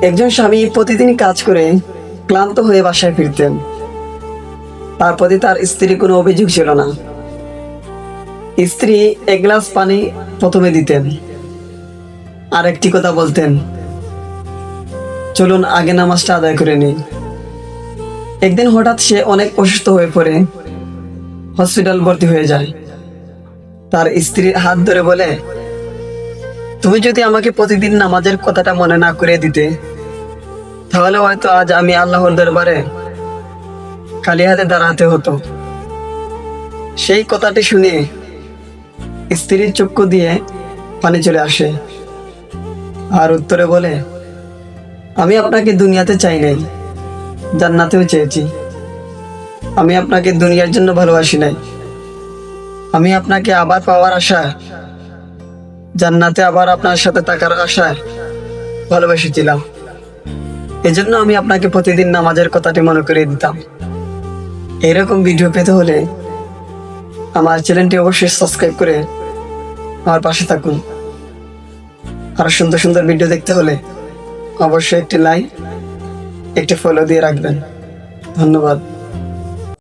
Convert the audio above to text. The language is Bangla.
একজন স্বামী প্রতিদিন কাজ করে ক্লান্ত হয়ে বাসায় ফিরতেন। তার প্রতি তার স্ত্রীর কোনো অভিযোগ ছিল না। স্ত্রী এক গ্লাস পানি প্রথমে দিতেন, আর একটি কথা বলতেন, চলুন আগে নামাজটা আদায় করে নিই। একদিন হঠাৎ সে অনেক অসুস্থ হয়ে পড়ে হসপিটাল ভর্তি হয়ে যায়। তার স্ত্রীর হাত ধরে বলে, তুমি যদি আমাকে প্রতিদিন নামাজের কথাটা মনে না করে দিতে, তাহলে হয়তো আজ আমি আল্লাহর দরবারে খালি হাতে দাঁড়াতে হতো। সেই কথাটি শুনে স্ত্রীর চক্ষু দিয়ে পানি চলে আসে, আর উত্তরে বলে, আমি আপনাকে দুনিয়াতে চাই নাই, জান্নাতেও চেয়েছি। আমি আপনাকে দুনিয়ার জন্য ভালোবাসি নাই, আমি আপনাকে আবার পাওয়ার আশা, জান্নাতে আবার আপনার সাথে থাকার আশায় ভালোবেসেছিলাম। এজন্য আমি আপনাকে প্রতিদিন নামাজের কথাটি মনে করিয়ে দিতাম। এরকম ভিডিও পেতে হলে আমার চ্যানেলটি অবশ্যই সাবস্ক্রাইব করে আমার পাশে থাকুন। আর সুন্দর সুন্দর ভিডিও দেখতে হলে অবশ্যই একটি লাইক, একটি ফলো দিয়ে রাখবেন। ধন্যবাদ।